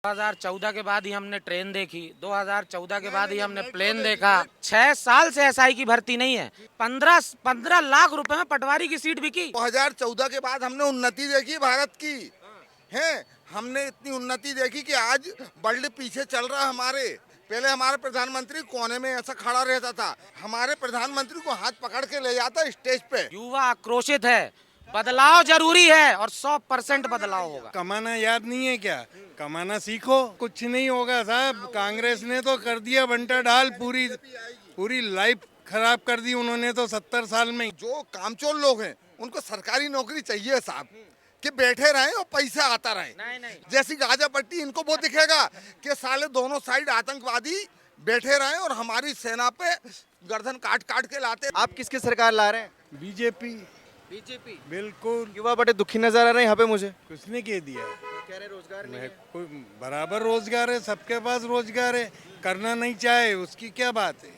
2014 के बाद ही हमने ट्रेन देखी, 2014 के बाद ही हमने प्लेन देखा। 6 साल से एसआई की भर्ती नहीं है। 15 लाख रुपए में पटवारी की सीट बिकी। 2014 के बाद हमने उन्नति देखी भारत की है। हमने इतनी उन्नति देखी कि आज वर्ल्ड पीछे चल रहा हमारे। पहले हमारे प्रधानमंत्री कोने में ऐसा खड़ा रहता था, हमारे प्रधानमंत्री को हाथ पकड़ के ले जाता स्टेज पे। युवा आक्रोशित है, बदलाव जरूरी है और 100% बदलाव होगा। कमाना याद नहीं है क्या? कमाना सीखो। कुछ नहीं होगा साहब, कांग्रेस ने तो कर दिया बंटा डाल, पूरी लाइफ खराब कर दी उन्होंने तो 70 साल में। जो कामचोर लोग हैं उनको सरकारी नौकरी चाहिए साहब, कि बैठे रहें और पैसा आता रहे। नहीं। जैसी गाजा पट्टी इनको वो दिखेगा कि साले दोनों साइड आतंकवादी बैठे रहें और हमारी सेना पे गर्दन काट काट के लाते। आप किसकी सरकार ला रहे हैं? BJP BJP. बिल्कुल। युवा बड़े दुखी नजर आ रहे हैं यहाँ पे मुझे। किसने कह दिया? कह रहे रोजगार नहीं है। कोई बराबर रोजगार है, सबके पास रोजगार है। करना नहीं चाहे उसकी क्या बात है?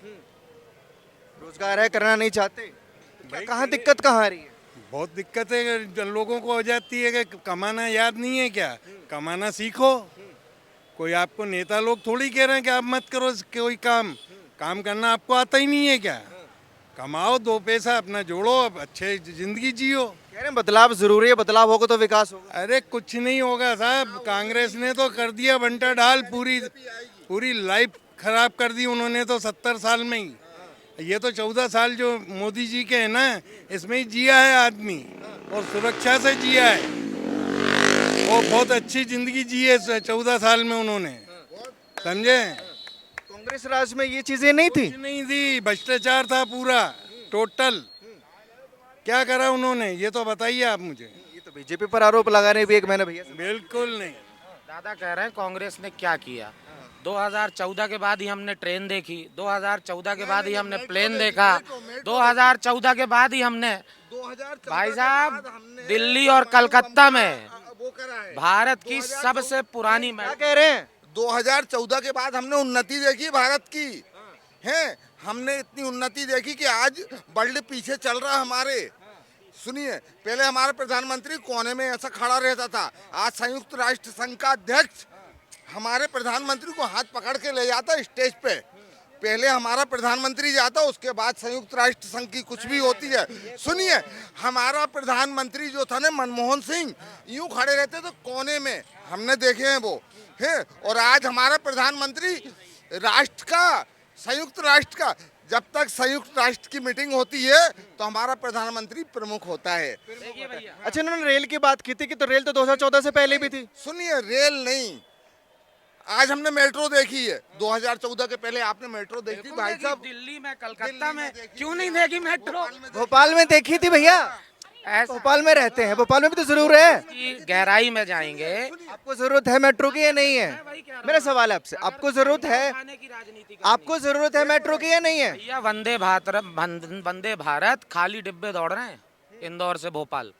रोजगार है, करना नहीं चाहते। कहाँ दिक्कत कहाँ आ रही है? बहुत दिक्कत है, लोगों को हो जाती है कि कमाना याद नहीं है क्या? कमाना सीखो। कोई आपको नेता लोग थोड़ी कह रहे हैं कि आप मत करो कोई काम करना आपको आता ही नहीं है क्या? कमाओ, 2 पैसा अपना जोड़ो, अब अच्छे जिंदगी जियो। कह रहे हैं बदलाव जरूरी है, बदलाव होगा तो विकास होगा। अरे कुछ नहीं होगा साहब, कांग्रेस ने तो कर दिया बंटा डाल, पूरी लाइफ खराब कर दी उन्होंने तो 70 साल में ही। ये तो 14 साल जो मोदी जी के है ना, इसमें ही जिया है आदमी और सुरक्षा से जिया है। वो बहुत अच्छी जिंदगी जी है 14 साल में उन्होंने, समझे? कांग्रेस राज में ये चीजें नहीं थी। कुछ नहीं थी, भ्रष्टाचार था पूरा टोटल। क्या करा उन्होंने ये तो बताइए आप मुझे। ये तो बीजेपी पर आरोप लगा रहे हैं भी एक महीने भैया से। बिल्कुल नहीं। दादा कह रहे हैं कांग्रेस ने क्या किया। 2014 के बाद ही हमने ट्रेन देखी, 2014 के बाद ही हमने प्लेन देखा, 2014 के बाद ही हमने 2014 भाई के साहब बाद हमने दिल्ली और कलकत्ता में वो करा है। भारत की सबसे पुरानी क्या कह रहे हैं? 2014 के बाद हमने उन्नति देखी भारत की है। हमने इतनी उन्नति देखी कि आज वर्ल्ड पीछे चल रहा हमारे। सुनिए, पहले हमारे प्रधानमंत्री कोने में ऐसा खड़ा रहता था, आज संयुक्त राष्ट्र संघ का अध्यक्ष हमारे प्रधानमंत्री को हाथ पकड़ के ले जाता स्टेज पे। पहले हमारा प्रधानमंत्री जाता, उसके बाद संयुक्त राष्ट्र संघ की कुछ भी होती है। सुनिए, हमारा प्रधानमंत्री जो था ना मनमोहन सिंह, यूं खड़े रहते तो कोने में, हमने देखे हैं वो है। और आज हमारा प्रधानमंत्री राष्ट्र का, संयुक्त राष्ट्र का, जब तक संयुक्त राष्ट्र की मीटिंग होती है तो हमारा प्रधानमंत्री प्रमुख होता है। अच्छा, इन्होंने रेल की बात की थी कि तो रेल तो 2014 से पहले भी थी। सुनिए, रेल नहीं, आज हमने मेट्रो देखी है। 2014 के पहले आपने मेट्रो देखी भाई साहब? दिल्ली में, कलकत्ता में क्यों नहीं देखी मेट्रो? भोपाल में देखी थी भैया। भोपाल में रहते हैं, भोपाल में भी तो जरूर है। गहराई में जाएंगे। आपको जरूरत है मेट्रो की या नहीं है? मेरा सवाल है आपसे, आपको जरूरत है, आपको जरूरत है मेट्रो की या नहीं है? भैया वंदे भारत खाली डिब्बे दौड़ रहे हैं इंदौर से भोपाल।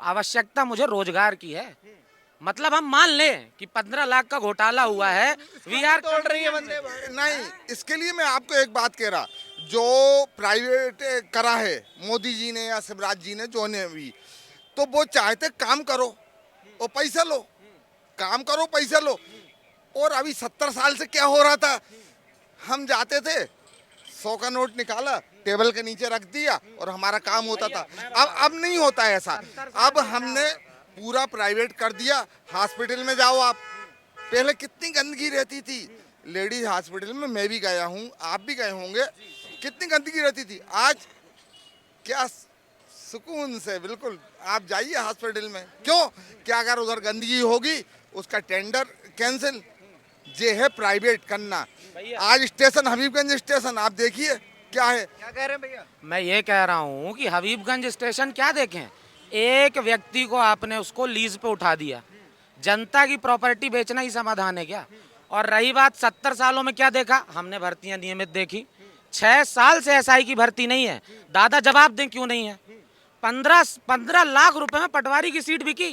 आवश्यकता मुझे रोजगार की है। मतलब हम मान लें कि 15 लाख का घोटाला हुआ है, वीआर तोड़ रही है वंदे भारत। नहीं, इसके लिए मैं आपको एक बात कह रहा, जो प्राइवेट करा है मोदी जी ने या शिवराज जी ने, जो ने भी, तो वो चाहते काम करो और पैसा लो, काम करो पैसा लो। और अभी 70 साल से क्या हो रहा था, हम जाते थे 100 का नोट निकाला, टेबल के नीचे रख दिया और हमारा काम होता था। अब नहीं होता है ऐसा। अब हमने पूरा प्राइवेट कर दिया। हॉस्पिटल में जाओ आप, पहले कितनी गंदगी रहती थी लेडीज हॉस्पिटल में, मैं भी गया हूँ, आप भी गए होंगे, कितनी गंदगी रहती थी। आज क्या सुकून से बिल्कुल आप जाइए हॉस्पिटल में। क्यों? क्या अगर उधर गंदगी होगी उसका टेंडर कैंसिल। ये है प्राइवेट करना। आज स्टेशन हबीबगंज स्टेशन आप देखिए क्या है। क्या कह रहे हैं भैया? मैं ये कह रहा हूँ कि हबीबगंज स्टेशन क्या देखें, एक व्यक्ति को आपने उसको लीज पे उठा दिया। जनता की प्रॉपर्टी बेचना ही समाधान है क्या? और रही बात 70 सालों में क्या देखा, हमने भर्तियां नियमित देखी। 6 साल से एसआई की भर्ती नहीं है। दादा जवाब दें क्यों नहीं है? 15 लाख रुपए में पटवारी की सीट बिकी।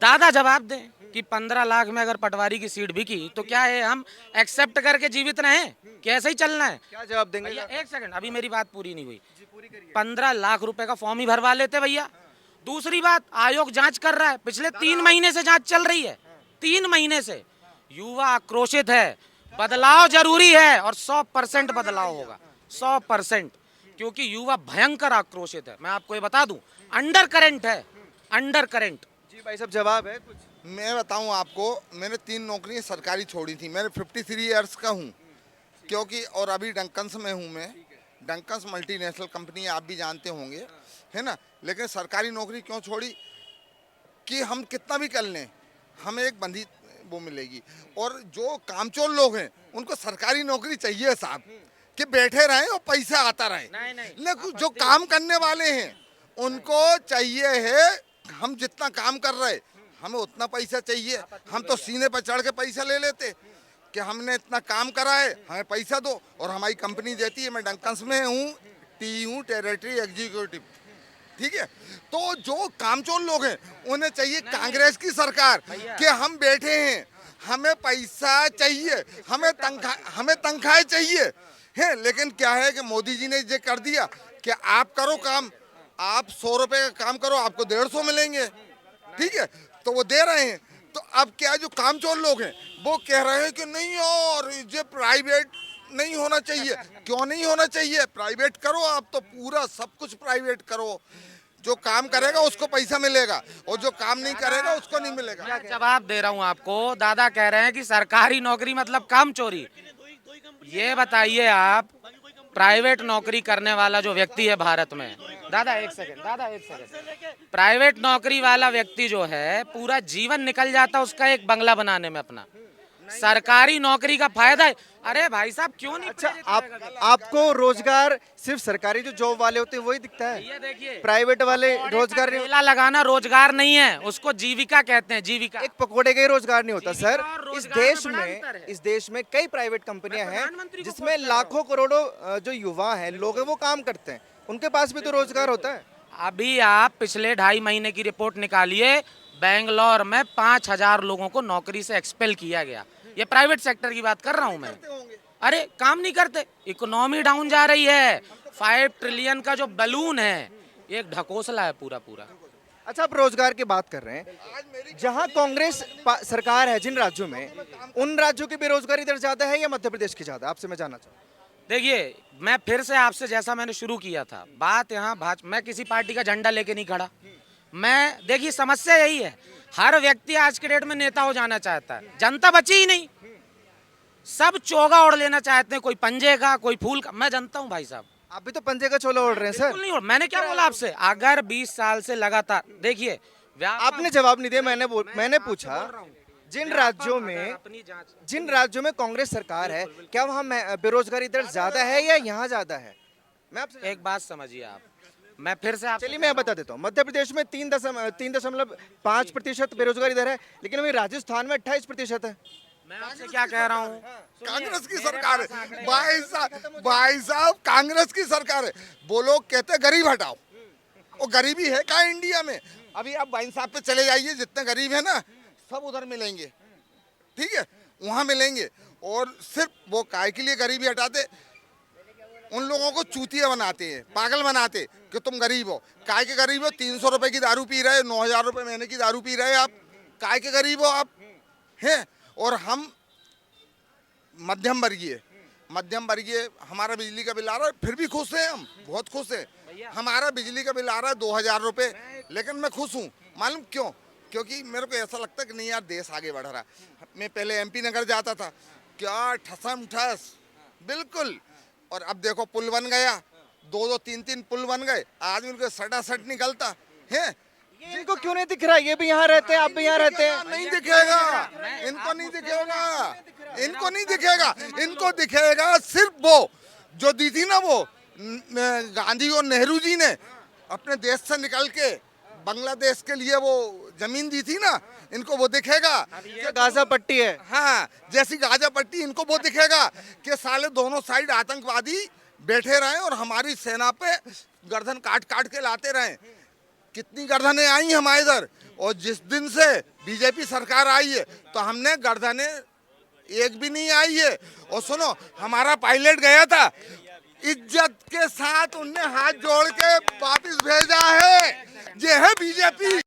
दादा जवाब दें कि 15 लाख में अगर पटवारी की सीट बिकी तो क्या है, हम एक्सेप्ट करके जीवित रहें? कैसे ही चलना है? क्या जवाब देंगे? भैया एक सेकंड, अभी मेरी बात पूरी नहीं हुई। 15 लाख रुपए का फॉर्म ही भरवा लेते भैया। दूसरी बात, आयोग जांच कर रहा है, पिछले 3 महीने से जांच चल रही है। 3 महीने से युवा आक्रोशित है। बदलाव जरूरी है और 100% बदलाव होगा, 100%, क्योंकि युवा भयंकर आक्रोशित है। मैं आपको ये बता दूं, अंडर करंट है, अंडर करंट। जी भाई साहब, जवाब है कुछ? मैं बताऊं आपको, मैंने 3 नौकरियां सरकारी छोड़ी थी। मैंने 53 ईयर्स का हूं, क्योंकि और अभी डंकन्स में हूं मैं। डंकन्स मल्टीनेशनल कंपनी आप भी जानते होंगे, है ना। लेकिन सरकारी नौकरी क्यों छोड़ी कि हम कितना भी कर लें, हमें एक बंधी वो मिलेगी। और जो कामचोर लोग हैं उनको सरकारी नौकरी चाहिए साहब, कि बैठे रहें और पैसा आता रहे। लेकिन जो काम करने वाले हैं उनको चाहिए है, हम जितना काम कर रहे हमें उतना पैसा चाहिए। हम तो सीने पर चढ़ के पैसा ले लेते कि हमने इतना काम करा है, हमें पैसा दो, और हमारी कंपनी देती है। मैं डंकन्स में हूँ, टी हूँ, टेरिटरी एग्जीक्यूटिव, ठीक है। तो जो कामचोर लोग हैं उन्हें चाहिए कांग्रेस की सरकार, कि हम बैठे हैं, हमें पैसा चाहिए, हमें तनख्वाह चाहिए है। लेकिन क्या है कि मोदी जी ने ये कर दिया कि आप करो काम, आप 100 रुपए का काम करो, आपको 150 मिलेंगे, ठीक है। तो वो दे रहे हैं। तो अब क्या, जो कामचोर लोग हैं वो कह रहे हैं कि नहीं और ये प्राइवेट नहीं होना चाहिए। क्यों नहीं होना चाहिए? प्राइवेट करो आप, तो पूरा सब कुछ प्राइवेट करो। जो काम करेगा उसको पैसा मिलेगा, और जो काम नहीं करेगा उसको नहीं मिलेगा। मैं जवाब दे रहा हूँ आपको। दादा कह रहे हैं कि सरकारी नौकरी मतलब काम चोरी। ये बताइए आप, प्राइवेट नौकरी करने वाला जो व्यक्ति है भारत में, दादा एक सेकंड, प्राइवेट नौकरी वाला व्यक्ति जो है पूरा जीवन निकल जाता उसका एक बंगला बनाने में अपना। सरकारी नौकरी का फायदा है, अरे भाई साहब क्यों नहीं? अच्छा, आपको रोजगार सिर्फ सरकारी जो जॉब वाले होते हैं वही दिखता है? ये देखिए, प्राइवेट वाले रोजगार नहीं? ठेला लगाना रोजगार नहीं है, उसको जीविका कहते हैं, जीविका। एक पकोड़े का ही रोजगार नहीं होता सर। और इस रोजगार देश में बड़ा में अंतर है। इस देश में कई प्राइवेट कंपनियां हैं प्रधानमंत्री को जिसमें quote कर रहा हूं। लाखों करोड़ों जो युवा हैं, लोग हैं, वो काम करते हैं। उनके पास भी तो रोजगार होता है। अभी आप पिछले 2.5 महीने की रिपोर्ट निकालिए, बेंगलोर में 5,000 लोगों को नौकरी से एक्सपेल किया गया। ये प्राइवेट सेक्टर की बात कर रहा हूं मैं। अरे काम नहीं करते, इकोनॉमी डाउन जा रही है। 5 ट्रिलियन का जो बलून है एक ढकोसला है पूरा पूरा। अच्छा, आप रोजगार की बात कर रहे हैं, जहां कांग्रेस सरकार है जिन राज्यों में, उन राज्यों की बेरोजगारी दर ज्यादा है या मध्य प्रदेश की ज्यादा? आपसे मैं जानना चाहूँ। देखिए, मैं फिर से आपसे, जैसा मैंने शुरू किया था बात, यहाँ मैं किसी पार्टी का झंडा लेके नहीं खड़ा। मैं, देखिए समस्या यही है, हर व्यक्ति आज के डेट में नेता हो जाना चाहता है, जनता बची ही नहीं। सब चोगा ओढ़ लेना चाहते हैं, कोई पंजे का, कोई फूल का। मैं जानता हूँ भाई साहब, आप भी तो पंजे का चोला ओढ़ रहे हैं सर। बिल्कुल नहीं। मैंने क्या बोला आपसे? अगर 20 साल से लगातार, देखिए आपने जवाब नहीं दिया। मैंने पूछा, जिन राज्यों में कांग्रेस सरकार है, क्या वहाँ बेरोजगारी दर ज्यादा है या यहाँ ज्यादा है? मैं आपसे एक बात समझिए आप, मैं फिर से आप, चलिए मैं बता देता हूँ। मध्य प्रदेश में 3.5% बेरोजगारी दर है, लेकिन वही राजस्थान में 28% है। मैं आपसे क्या कह रहा हूँ, कांग्रेस की सरकार है भाई साहब, कांग्रेस की सरकार है। वो लोग कहते हैं गरीब हटाओ, वो गरीबी है क्या इंडिया में? अभी आप बाइन साहब पे चले जाइए, जितने गरीब है ना सब उधर मिलेंगे, ठीक है, वहाँ मिलेंगे। और सिर्फ वो काय के लिए गरीबी हटाते, उन लोगों को चूतिया बनाते हैं, पागल बनाते कि तुम गरीब हो। काय के गरीब हो? 300 रुपए की दारू पी रहे, 9,000 रुपए महीने की दारू पी रहे आप, काय के गरीब हो आप हैं? और हम मध्यम वर्गीय, हमारा बिजली का बिल आ रहा है, फिर भी खुश हैं हम, बहुत खुश हैं। हमारा बिजली का बिल आ रहा है 2,000 रुपए, लेकिन मैं खुश हूँ। मालूम क्यों? क्योंकि मेरे को ऐसा लगता है कि नहीं यार, देश आगे बढ़ रहा है। मैं पहले MP नगर जाता था, क्या ठसम ठस, बिल्कुल। और अब देखो पुल बन गया, 2-2, 3-3 पुल बन गए, आदमी को सटासट निकलता है। इनको क्यों नहीं दिख रहा? ये भी यहाँ रहते हैं, आप भी यहाँ रहते हैं। नहीं दिखेगा, इनको नहीं दिखेगा, इनको नहीं दिखेगा। इनको दिखेगा सिर्फ वो जो दी थी ना, वो गांधी और नेहरू जी ने अपने देश से निकल के बांग्लादेश के लिए वो जमीन दी थी ना, इनको वो दिखेगा। ये गाजा पट्टी है। हाँ, जैसी गाजा पट्टी, इनको वो दिखेगा कि साले दोनों साइड आतंकवादी बैठे रहे और हमारी सेना पे गर्दन काट काट के लाते रहे। कितनी गर्दनें आई हमारे इधर, और जिस दिन से बीजेपी सरकार आई है तो हमने गर्दनें एक भी नहीं आई है। और सुनो, हमारा पायलट गया था, इज्जत के साथ उनने हाथ जोड़ के वापस भेजा है। ये है बीजेपी।